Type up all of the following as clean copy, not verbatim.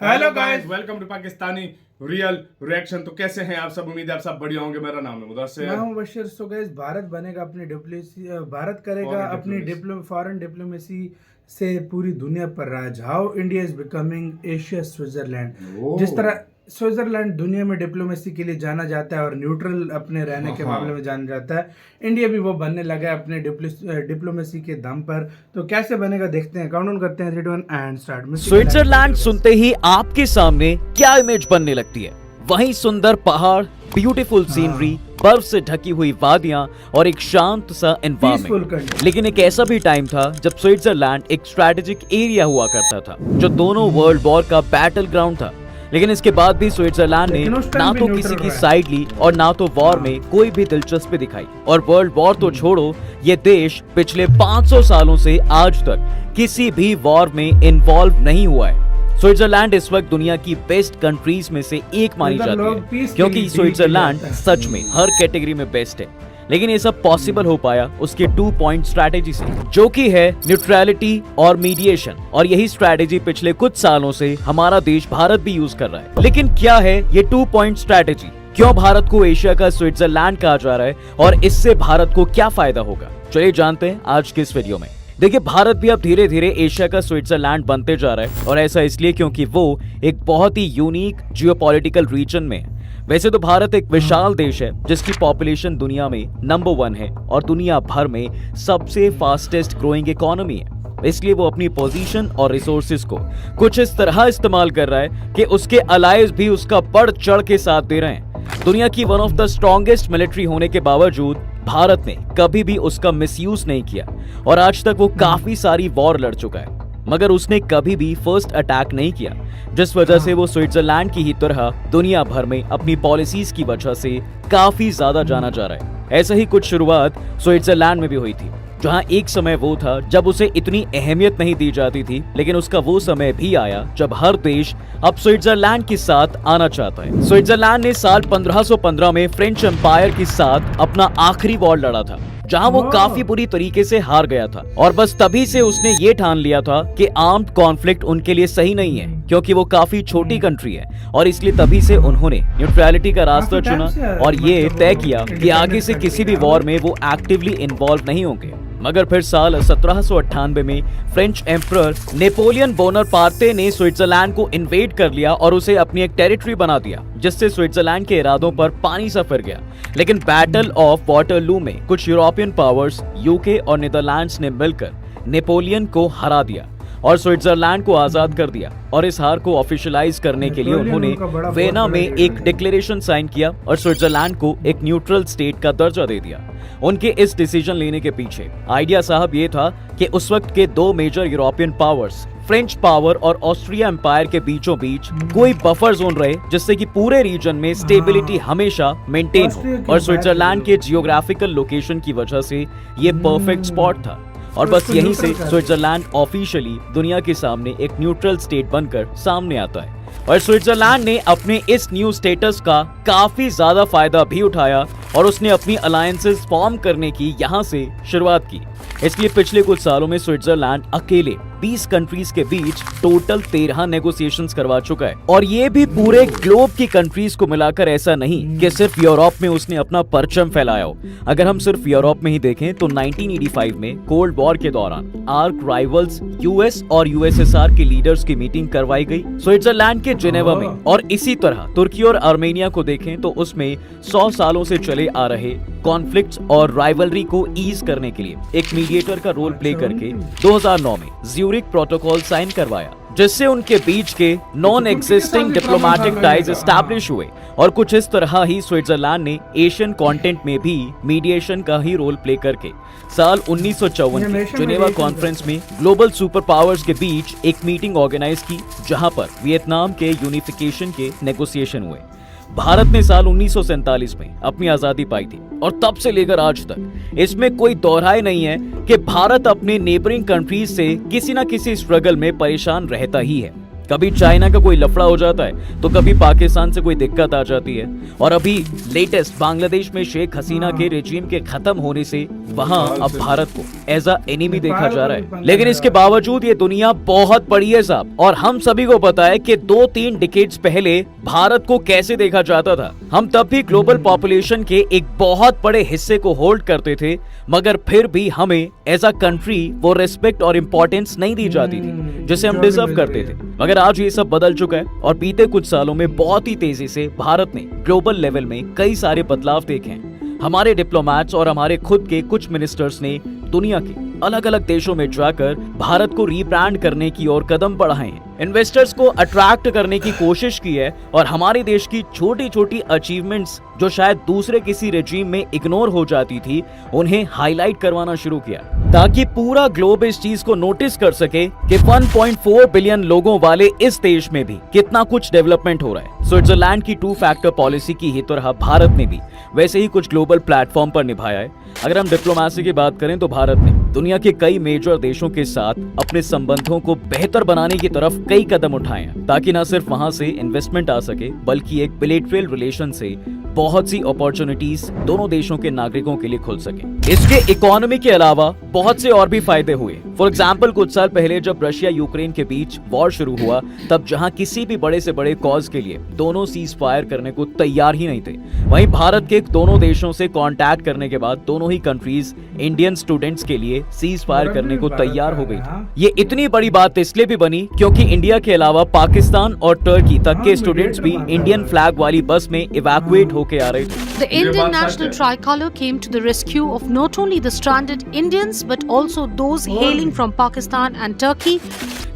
Hello guys, welcome to Pakistani real reaction. तो कैसे हैं आप सब? उम्मीद है आप सब बढ़िया होंगे। मेरा नाम है मुदस्सिर। मैं हूं बशीर। सो गाइस, भारत बनेगा अपनी भारत करेगा अपनी फॉरेन डिप्लोमेसी से पूरी दुनिया पर राज। How India is becoming Asia Switzerland. जिस तरह स्विट्जरलैंड दुनिया में डिप्लोमेसी के लिए जाना जाता है और न्यूट्रल अपने रहने के मामले में जाना जाता है, इंडिया भी वो बनने लगा है अपने डिप्लोमेसी के दम पर। तो कैसे बनेगा देखते हैं। काउंटडाउन करते हैं 3, 2, 1 एंड स्टार्ट। स्विट्जरलैंड सुनते ही आपके सामने क्या इमेज बनने लगती है? वहीं सुंदर पहाड़, ब्यूटीफुल सीनरी, बर्फ से ढकी हुई वादियां और एक शांत सा एनवायरनमेंट। लेकिन एक ऐसा भी टाइम था जब स्विट्जरलैंड एक स्ट्रेटेजिक एरिया हुआ करता था, जो दोनों वर्ल्ड वॉर का बैटल ग्राउंड था। लेकिन इसके बाद भी स्विट्जरलैंड ने ना तो किसी की साइड ली और ना तो वॉर में कोई भी दिलचस्पी दिखाई। और वर्ल्ड वॉर तो छोड़ो, ये देश पिछले 500 सालों से आज तक किसी भी वॉर में इन्वॉल्व नहीं हुआ है। स्विट्जरलैंड इस वक्त दुनिया की बेस्ट कंट्रीज में से एक मानी जाती है, क्योंकि स्विट्जरलैंड सच में हर कैटेगरी में बेस्ट है। लेकिन ये सब पॉसिबल हो पाया उसके 2 पॉइंट स्ट्रैटेजी से, जो कि है न्यूट्रलिटी और मीडिएशन। और यही स्ट्रैटेजी पिछले कुछ सालों से हमारा देश भारत भी यूज कर रहा है। लेकिन क्या है ये 2 पॉइंट स्ट्रैटेजी? क्यों भारत को एशिया का स्विट्जरलैंड कहा जा रहा है और इससे भारत को क्या फायदा होगा? चलिए जानते हैं आज के इस वीडियो में। देखिए, भारत भी अब धीरे धीरे एशिया का स्विट्जरलैंड बनते जा रहा है, और ऐसा इसलिए क्योंकि वो एक बहुत ही यूनिक जियोपॉलिटिकल रीजन में है। वैसे तो भारत एक विशाल देश है जिसकी पॉपुलेशन दुनिया में नंबर 1 है और दुनिया भर में सबसे फास्टेस्ट ग्रोइंग इकोनॉमी है। इसलिए वो अपनी पोजीशन और रिसोर्सेज को कुछ इस तरह इस्तेमाल कर रहा है कि उसके अलाइज भी उसका बढ़ चढ़ के साथ दे रहे हैं। दुनिया की one of the strongest military होने के बावजूद भारत ने कभी भी उसका मिसयूज नहीं किया, और आज तक वो काफी सारी वॉर लड़ चुका है, मगर उसने कभी भी फर्स्ट अटैक नहीं किया, जिस वजह से वो स्विट्जरलैंड की ही तरह दुनिया भर में अपनी पॉलिसीज की वजह से काफी ज्यादा जाना जा रहा है। ऐसा ही कुछ शुरुआत स्विट्जरलैंड में भी हुई थी, जहां एक समय वो था जब उसे इतनी अहमियत नहीं दी जाती थी। लेकिन उसका वो समय भी आया जब हर देश अब स्विट्जरलैंड के साथ आना चाहता है। स्विट्जरलैंड ने साल 1515 में फ्रेंच एम्पायर के साथ अपना आखिरी वॉर लड़ा था, जहां वो काफी बुरी तरीके से हार गया था। और बस तभी से उसने ये ठान लिया था कि आर्म्ड कॉन्फ्लिक्ट उनके लिए सही नहीं है, क्योंकि वो काफी छोटी कंट्री है। और इसलिए तभी से उन्होंने न्यूट्रलिटी का रास्ता चुना और ये तय किया कि आगे से किसी भी वॉर में वो एक्टिवली इन्वॉल्व नहीं होंगे। मगर फिर साल 1798 में फ्रेंच एम्परर नेपोलियन बोनापार्टे ने स्विट्जरलैंड को इन्वेड कर लिया और उसे अपनी एक टेरिटरी बना दिया, जिससे स्विट्जरलैंड के इरादों पर पानी सा फिर गया। लेकिन बैटल ऑफ वाटरलू में कुछ यूरोपियन पावर्स, यूके और नीदरलैंड्स ने मिलकर नेपोलियन को हरा दिया और स्विट्जरलैंड को आजाद कर दिया। और इस हार को ऑफिशियलाइज करने के लिए उन्होंने वेना में एक डिक्लेरेशन साइन किया और स्विट्जरलैंड को एक न्यूट्रल स्टेट का दर्जा दे दिया। उनके इस डिसीजन लेने के पीछे आइडिया साहब ये था कि उस वक्त के 2 major European powers, French power और ऑस्ट्रिया एम्पायर के बीचों बीच कोई बफर जोन रहे, जिससे कि पूरे रीजन में स्टेबिलिटी हमेशा मेंटेन हो। और स्विट्जरलैंड के जियोग्राफिकल लोकेशन की वजह से ये परफेक्ट स्पॉट था। और बस यहीं से स्विट्जरलैंड ऑफिशियली दुनिया के सामने एक न्यूट्रल स्टेट बनकर सामने आता है। और स्विट्जरलैंड ने अपने इस न्यू स्टेटस का काफी ज्यादा फायदा भी उठाया और उसने अपनी अलायंसेस फॉर्म करने की यहां से शुरुआत की। इसलिए पिछले कुछ सालों में स्विट्जरलैंड अकेले 20 कंट्रीज के बीच टोटल 13 नेगोशिएशंस करवा चुका है। और ये भी पूरे ग्लोब की कंट्रीज को मिलाकर, ऐसा नहीं कि सिर्फ यूरोप में उसने अपना परचम फैलाया हो। अगर हम सिर्फ यूरोप में ही देखें तो 1985 में कोल्ड वॉर के दौरान आर्क राइवल्स यूएस और यूएसएसआर के लीडर्स की मीटिंग करवाई गई स्विट्जरलैंड के जिनेवा में। और इसी तरह तुर्की और आर्मेनिया को देखें तो उसमें 100 सालों से चले आ रहे कॉन्फ्लिक्ट्स और राइवलरी को ईज करने के लिए एक मीडिएटर का रोल प्ले करके 2009 में ज्यूरिक प्रोटोकॉल साइन करवाया, जिससे उनके बीच के non existing diplomatic ties establish हुए। और कुछ इस तरह ही स्विट्जरलैंड ने एशियन कॉन्टिनेंट में भी मीडिएशन का ही रोल प्ले करके साल 1954 में जिनेवा कॉन्फ्रेंस में ग्लोबल सुपर पावर्स के बीच एक मीटिंग ऑर्गेनाइज की, जहां पर वियतनाम के यूनिफिकेशन के नेगोशिएशन हुए। भारत ने साल 1947 में अपनी आजादी पाई थी और तब से लेकर आज तक इसमें कोई दोहराई नहीं है कि भारत अपने नेबरिंग कंट्रीज से किसी न किसी स्ट्रगल में परेशान रहता ही है। कभी चाइना का कोई लफड़ा हो जाता है तो कभी पाकिस्तान से कोई दिक्कत आ जाती है, और अभी लेटेस्ट बांग्लादेश में शेख हसीना के रेजिम के खत्म होने से वहां अब भारत को एज अ एनिमी देखा जा रहा है। लेकिन इसके बावजूद ये दुनिया बहुत बड़ी है साहब, और हम सभी को पता है कि 2-3 डिकेड्स पहले भारत को कैसे देखा जाता था। हम तब भी ग्लोबल पॉपुलेशन के एक बहुत बड़े हिस्से को होल्ड करते थे, मगर फिर भी हमें एज अ कंट्री वो रिस्पेक्ट और इम्पोर्टेंस नहीं दी जाती थी जिसे हम डिजर्व करते थे। मगर आज ये सब बदल चुका है, और बीते कुछ सालों में बहुत ही तेजी से भारत ने ग्लोबल लेवल में कई सारे बदलाव देखे हैं। हमारे डिप्लोमेट्स और हमारे खुद के कुछ मिनिस्टर्स ने दुनिया के अलग अलग देशों में जाकर भारत को रीब्रांड करने की ओर कदम बढ़ाए हैं, इन्वेस्टर्स को अट्रैक्ट करने की कोशिश की है, और हमारे देश की छोटी छोटी अचीवमेंट्स जो शायद दूसरे किसी रेजिम में इग्नोर हो जाती थी, उन्हें हाईलाइट करवाना शुरू किया, ताकि पूरा ग्लोब इस चीज को नोटिस कर सके कि 1.4 बिलियन लोगों वाले इस देश में भी कितना कुछ डेवलपमेंट हो रहा है। स्विट्जरलैंड की 2 फैक्टर पॉलिसी की ही तरह भारत ने भी वैसे ही कुछ ग्लोबल प्लेटफॉर्म पर निभाया है। अगर हम डिप्लोमेसी की बात करें तो भारत ने दुनिया के कई मेजर देशों के साथ अपने संबंधों को बेहतर बनाने की तरफ कई कदम उठाए हैं, ताकि न सिर्फ वहां से इन्वेस्टमेंट आ सके, बल्कि एक बिलेटरल रिलेशन से बहुत सी अपॉर्चुनिटीज दोनों देशों के नागरिकों के लिए खुल सके। इसके इकोनॉमी के अलावा बहुत से और भी फायदे हुए। फॉर एग्जाम्पल, कुछ साल पहले जब रशिया यूक्रेन के बीच वॉर शुरू हुआ, तब जहां किसी भी बड़े से बड़े कॉज के लिए दोनों सीज फायर करने को तैयार ही नहीं थे, वहीं भारत के दोनों देशों से कांटेक्ट करने के बाद दोनों ही कंट्रीज इंडियन स्टूडेंट्स के लिए सीज फायर करने को तैयार हो गई थी। ये इतनी बड़ी बात इसलिए भी बनी क्योंकि इंडिया के अलावा पाकिस्तान और टर्की तक के स्टूडेंट्स भी इंडियन फ्लैग वाली बस में इवैक्यूएट होके आ रहे थे। The Indian national tricolor came to the rescue of not only the stranded Indians but also those hailing from Pakistan and Turkey.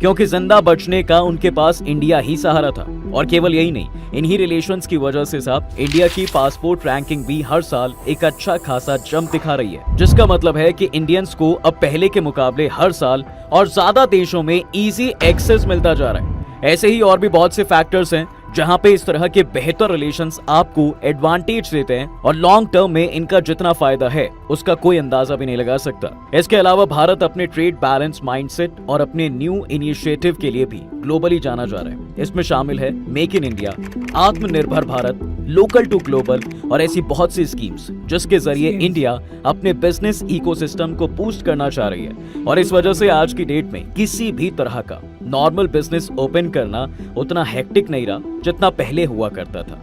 क्योंकि जिंदा बचने का उनके पास इंडिया ही सहारा था। और केवल यही नहीं, इन्हीं रिलेशंस की वजह से साहब इंडिया की पासपोर्ट रैंकिंग भी हर साल एक अच्छा खासा जंप दिखा रही है, जिसका मतलब है कि इंडियंस को अब पहले के मुकाबले हर साल और ज्यादा देशों में इजी एक्सेस मिलता जा रहा है। ऐसे ही और भी बहुत से फैक्टर्स हैं जहां पे इस तरह के बेहतर रिलेशंस आपको एडवांटेज देते हैं, और लॉन्ग टर्म में इनका जितना फायदा है उसका कोई अंदाजा भी नहीं लगा सकता। इसके अलावा भारत अपने ट्रेड बैलेंस माइंडसेट और अपने न्यू इनिशिएटिव के लिए भी ग्लोबली जाना जा रहा है। इसमें शामिल है मेक इन इंडिया, आत्मनिर्भर भारत, लोकल टू ग्लोबल और ऐसी बहुत सी स्कीम्स जिसके जरिए इंडिया अपने बिजनेस इकोसिस्टम को बूस्ट करना चाह रही है। और इस वजह से आज की डेट में किसी भी तरह का नॉर्मल बिजनेस ओपन करना उतना हेक्टिक नहीं रहा जितना पहले हुआ करता था।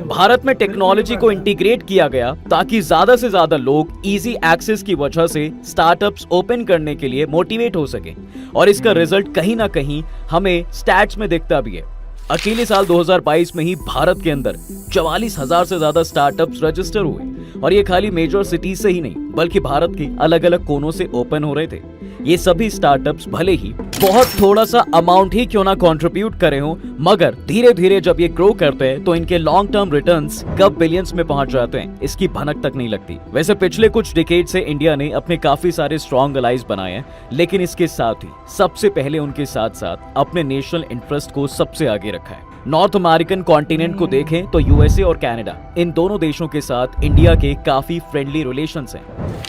भारत में टेक्नोलॉजी को इंटीग्रेट किया गया ताकि ज्यादा से ज्यादा लोग इजी एक्सेस की वजह से स्टार्टअप्स ओपन करने के लिए मोटिवेट हो सके, और इसका रिजल्ट कहीं ना कहीं हमें स्टैट्स में दिखता भी है। अकेले साल 2022 में ही भारत के अंदर 44,000 से ज्यादा स्टार्टअप्स रजिस्टर हुए, और ये खाली मेजर सिटीज से ही नहीं बल्कि भारत के अलग अलग कोनों से ओपन हो रहे थे। ये सभी स्टार्टअप्स भले ही बहुत थोड़ा सा अमाउंट ही क्यों ना कंट्रीब्यूट करे हो, मगर धीरे धीरे जब ये ग्रो करते हैं तो इनके लॉन्ग टर्म रिटर्न्स कब बिलियंस में पहुंच जाते हैं इसकी भनक तक नहीं लगती। वैसे पिछले कुछ डिकेड से इंडिया ने अपने काफी सारे स्ट्रॉन्ग अलाइज बनाए हैं, लेकिन इसके साथ ही सबसे पहले उनके साथ साथ अपने नेशनल इंटरेस्ट को सबसे आगे रखा है। नॉर्थ अमेरिकन कॉन्टिनेंट को देखें तो यूएसए और कनाडा, इन दोनों देशों के साथ इंडिया के काफी फ्रेंडली रिलेशंस हैं।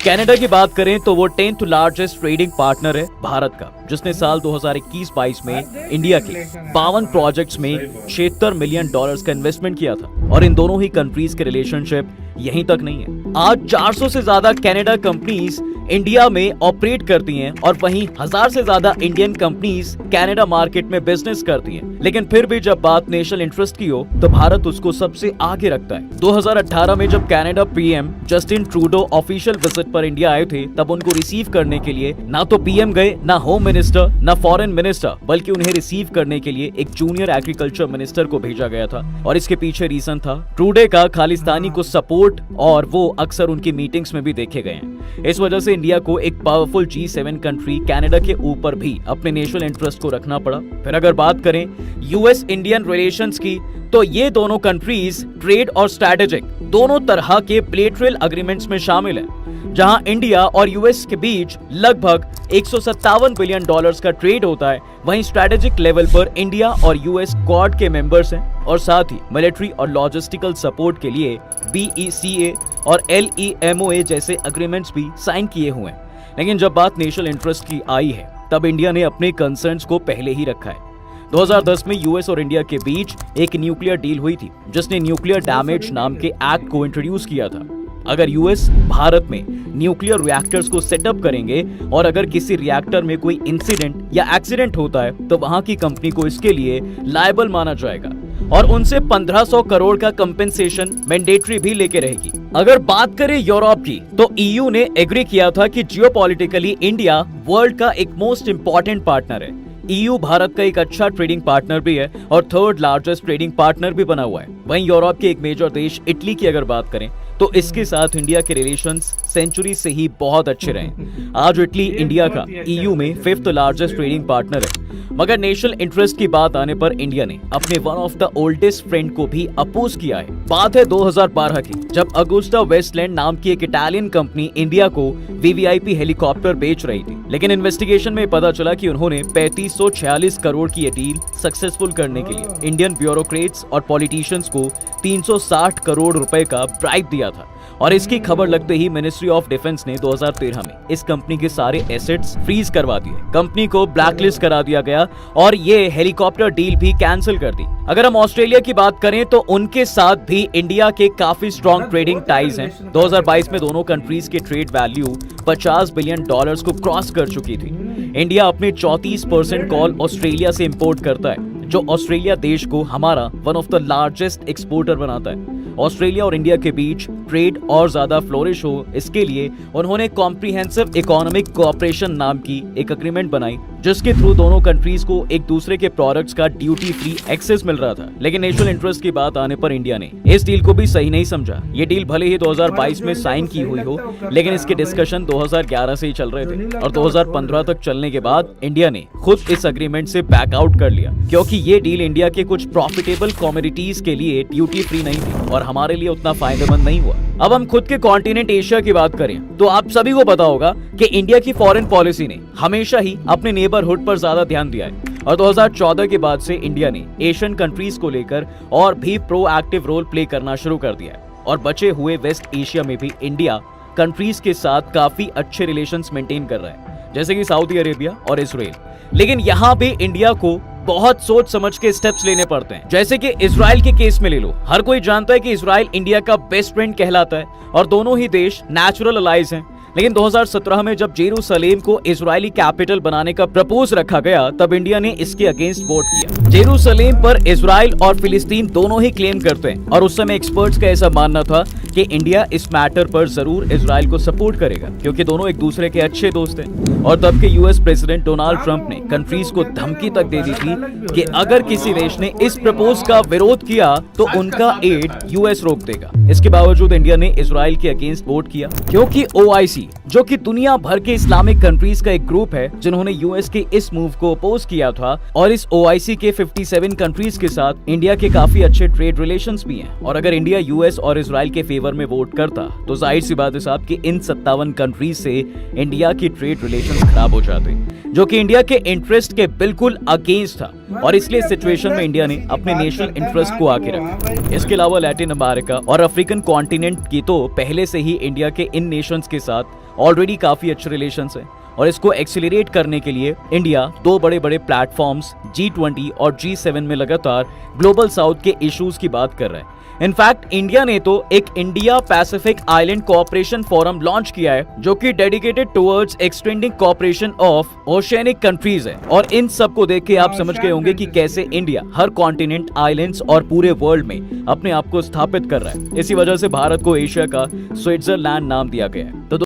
कनाडा की बात करें तो वो 10th लार्जेस्ट ट्रेडिंग पार्टनर है भारत का, जिसने साल 2021-22 में इंडिया के 52 प्रोजेक्ट्स में $76 मिलियन का इन्वेस्टमेंट किया था। और इन दोनों ही कंट्रीज के रिलेशनशिप यहीं तक नहीं है। आज 400 से ज्यादा कनाडा कंपनीज इंडिया में ऑपरेट करती हैं, और वहीं 1000 से ज्यादा इंडियन कंपनीज कनाडा मार्केट में बिजनेस करती हैं। लेकिन फिर भी जब बात नेशनल इंटरेस्ट की हो तो भारत उसको सबसे आगे रखता है। 2018 में जब Canada PM Justin Trudeau official visit पर इंडिया आए थे, तब उनको रिसीव करने के लिए ना तो पीएम गए, ना होम मिनिस्टर, ना फॉरेन मिनिस्टर, बल्कि उन्हें रिसीव करने के लिए एक जूनियर एग्रीकल्चर मिनिस्टर को भेजा गया था। और इसके पीछे रीजन था ट्रूडो का खालिस्तानी को सपोर्ट, और वो अक्सर उनकी मीटिंग्स में भी देखे गए हैं। इस वजह से इंडिया को एक पावरफुल G7 कंट्री कनाडा के ऊपर भी अपने नेशनल इंटरेस्ट को रखना पड़ा। फिर अगर बात करें यूएस इंडियन रिलेशंस की, तो ये दोनों कंट्रीज ट्रेड और स्ट्रेटेजिक दोनों तरह के बिलेटरल एग्रीमेंट्स में शामिल हैं। जहां इंडिया और यूएस के बीच लगभग $157 बिलियन का ट्रेड होता है, वहीं स्ट्रेटेजिक लेवल पर इंडिया और यूएस क्वाड के मेंबर्स हैं, और साथ ही मिलिट्री और लॉजिस्टिकल सपोर्ट के लिए BECA और LEMOA जैसे एग्रीमेंट्स भी साइन किए हुए हैं। लेकिन जब बात नेशनल इंटरेस्ट की आई है, तब इंडिया ने अपने कंसर्न्स को पहले ही रखा है। 2010 में यूएस और इंडिया के बीच एक न्यूक्लियर डील हुई थी जिसने न्यूक्लियर डैमेज नाम के एक्ट को इंट्रोड्यूस किया था। अगर यूएस भारत में न्यूक्लियर रिएक्टर्स को सेटअप करेंगे और अगर किसी रिएक्टर में कोई इंसिडेंट या एक्सीडेंट होता है तो वहां की कंपनी को इसके लिए लायबल माना जाएगा और उनसे 1500 करोड़ का कंपेंसेशन मैंडेटरी भी लेके रहेगी। अगर बात करें यूरोप की तो ईयू ने एग्री किया था कि जियोपॉलिटिकली इंडिया वर्ल्ड का एक मोस्ट इंपॉर्टेंट पार्टनर है। ईयू भारत का एक अच्छा ट्रेडिंग पार्टनर भी है और थर्ड लार्जेस्ट ट्रेडिंग पार्टनर भी बना हुआ है। वहीं यूरोप के एक मेजर देश इटली की अगर बात करें तो इसके साथ इंडिया के रिलेशंस सेंचुरी से ही बहुत अच्छे रहे। आज इटली इंडिया का ईयू में 5th लार्जेस्ट ट्रेडिंग पार्टनर है। मगर नेशनल इंटरेस्ट की बात आने पर इंडिया ने अपने one of the oldest friend को भी अपोज किया है। बात है 2012 की, जब अगुस्टा वेस्टलैंड नाम की एक इटालियन कंपनी इंडिया को वीवीआईपी हेलीकॉप्टर बेच रही थी, लेकिन इन्वेस्टिगेशन में पता चला कि उन्होंने 3546 करोड़ की ये डील सक्सेसफुल करने के लिए इंडियन ब्यूरोक्रेट्स और पॉलिटिशियंस को 360 करोड़ रुपए का ब्राइब दिया था। और इसकी खबर लगते ही मिनिस्ट्री ऑफ डिफेंस ने 2013 में इस कंपनी के सारे एसेट्स फ्रीज करवा दिए, कंपनी को ब्लैकलिस्ट करा दिया गया और ये हेलीकॉप्टर डील भी कैंसिल कर दी। अगर हम ऑस्ट्रेलिया की बात करें तो उनके साथ भी इंडिया के काफी स्ट्रॉन्ग ट्रेडिंग टाइज हैं। 2022 में दोनों कंट्रीज के ट्रेड वैल्यू $50 बिलियन को क्रॉस कर चुकी थी। इंडिया अपने 34% कॉल ऑस्ट्रेलिया से इंपोर्ट करता है, जो ऑस्ट्रेलिया देश को हमारा one of the largest exporter बनाता है। ऑस्ट्रेलिया और इंडिया के बीच ट्रेड और ज्यादा फ्लोरिश हो, इसके लिए उन्होंने कॉम्प्रिहेंसिव इकोनॉमिक कोऑपरेशन नाम की एक एग्रीमेंट बनाई, जिसके थ्रू दोनों कंट्रीज को एक दूसरे के प्रोडक्ट्स का ड्यूटी फ्री एक्सेस मिल रहा था। लेकिन नेशनल इंटरेस्ट की बात आने पर इंडिया ने इस डील को भी सही नहीं समझा। ये डील भले ही 2022 में साइन की हुई हो, लेकिन इसके डिस्कशन 2011 से ही चल रहे थे और 2015 तक चलने के बाद इंडिया ने खुद इस एग्रीमेंट से बैकआउट कर लिया, क्योंकि ये डील इंडिया के कुछ प्रॉफिटेबल कमोडिटीज के लिए ड्यूटी फ्री नहीं थी और हमारे लिए उतना फायदेमंद नहीं हुआ। अब हम खुद के कॉन्टिनेंट एशिया की बात करें तो आप सभी को पता होगा कि इंडिया की फॉरेन पॉलिसी ने हमेशा ही अपने नेबरहुड पर ज्यादा ध्यान दिया है और 2014 के बाद से इंडिया ने एशियन कंट्रीज को लेकर और भी प्रोएक्टिव रोल प्ले करना शुरू कर दिया है और बचे हुए वेस्ट एशिया में भी इंडिया कंट्रीज के साथ काफी अच्छे रिलेशंस मेंटेन कर रहा है, जैसे कि सऊदी अरेबिया और इजराइल। लेकिन यहाँ भी इंडिया को बहुत सोच समझ के स्टेप्स लेने पड़ते हैं, जैसे कि इजराइल के केस में ले लो। हर कोई जानता है कि इजराइल इंडिया का बेस्ट फ्रेंड कहलाता है और दोनों ही देश नेचुरल अलाइज हैं। लेकिन 2017 में जब जेरूसलेम को इजरायली कैपिटल बनाने का प्रपोज रखा गया, तब इंडिया ने इसके अगेंस्ट वोट किया। जेरूसलेम पर इजराइल और फिलिस्तीन दोनों ही क्लेम करते हैं और उस समय एक्सपर्ट्स का ऐसा मानना था कि इंडिया इस मैटर पर जरूर इजराइल को सपोर्ट करेगा, क्योंकि दोनों एक दूसरे के अच्छे दोस्त हैं। और तब के यूएस प्रेसिडेंट डोनाल्ड ट्रंप ने कंट्रीज को धमकी तक दे दी थी कि अगर किसी देश ने इस प्रपोज का विरोध किया तो उनका एड यूएस रोक देगा। इसके बावजूद इंडिया ने इजराइल के अगेंस्ट वोट किया, क्योंकि OIC, जो कि दुनिया भर के इस्लामिक कंट्रीज का एक ग्रुप है जिन्होंने यूएस के इस मूव को अपोज किया था, और इस OIC के 57 कंट्रीज के साथ इंडिया के काफी अच्छे ट्रेड रिलेशंस भी हैं। और अगर इंडिया यूएस और इजराइल के फेवर में वोट करता तो जाहिर सी बात है साहब कि इन 57 कंट्रीज से इंडिया की ट्रेड रिलेशंस खराब हो जाते, जो कि इंडिया के इंटरेस्ट के बिल्कुल अगेंस्ट था। और इसलिए सिचुएशन में इंडिया ने अपने नेशनल इंटरेस्ट को आगे रखा। इसके अलावा लैटिन अमेरिका और अफ्रीकन कॉन्टिनेंट की तो पहले से ही इंडिया के इन नेशंस के साथ ऑलरेडी काफी अच्छे रिलेशंस हैं और इसको एक्सीलरेट करने के लिए इंडिया दो बड़े बड़े प्लेटफॉर्म्स G20 और G7 में लगातार ग्लोबल साउथ के इश्यूज की बात कर रहा है। इनफैक्ट इंडिया ने तो एक India Pacific island cooperation forum launch किया है, जो कि dedicated towards extending cooperation of oceanic countries है। और इन सब को देख के आप समझ गए होंगे कि कैसे इंडिया हर कॉन्टिनेंट, आइलैंड्स और पूरे वर्ल्ड में अपने आप को स्थापित कर रहा है। इसी वजह से भारत को एशिया का स्विट्जरलैंड नाम दिया गया है। तो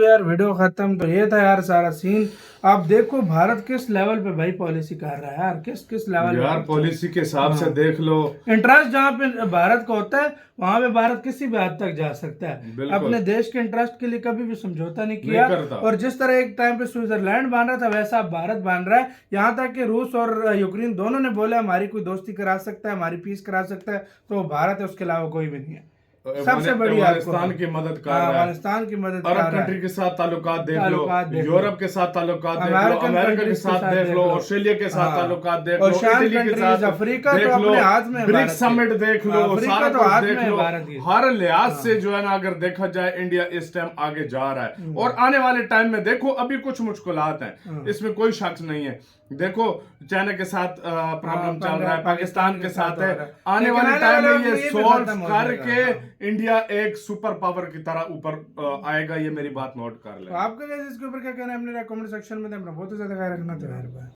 यार वीडियो खत्म। तो ये था यार सारा सीन। आप देखो भारत किस लेवल पे भाई पॉलिसी कर रहा है यार, किस लेवल यार पॉलिसी के हिसाब से देख लो। इंटरेस्ट जहाँ पे भारत का होता है वहाँ पे भारत किसी भी हद तक जा सकता है। अपने देश के इंटरेस्ट के लिए कभी भी समझौता नहीं किया। और जिस तरह एक टाइम पे स्विट्जरलैंड बांध रहा था, वैसा अब भारत बांध रहा है। यहाँ तक कि रूस और यूक्रेन दोनों ने बोला हमारी कोई दोस्ती करा सकता है, हमारी पीस करा सकता है, तो भारत है, उसके अलावा कोई भी नहीं है। सबसे बड़ी अफगानिस्तान की मदद कर रहा है, अफगानिस्तान की मदद कर रहा है, अरब कंट्री के साथ ताल्लुकात देख लो, यूरोप के साथ ताल्लुकात देख लो, अमेरिका के साथ देख लो, ऑस्ट्रेलिया के साथ ताल्लुकात देख लो, इटली के साथ अफ्रीका देख लो, ब्रिक्स समिट देख लो, सारा कुछ देख लो। हर लिहाज से जो है ना अगर देखा जाए इंडिया इस टाइम आगे जा रहा है। और आने वाले टाइम में देखो अभी कुछ मुश्किलात हैं, इसमें कोई शक नहीं है। देखो चाइना के साथ प्रॉब्लम चल रहा है, पाकिस्तान के साथ है, आने वाले टाइम में ये सॉल्व करके इंडिया एक सुपर पावर की तरह ऊपर आएगा, ये मेरी बात नोट कर ले। आपका कैसे इसके ऊपर क्या कहना है, अपने कमेंट सेक्शन में बहुत ज्यादा ख्याल रखना चाहिए।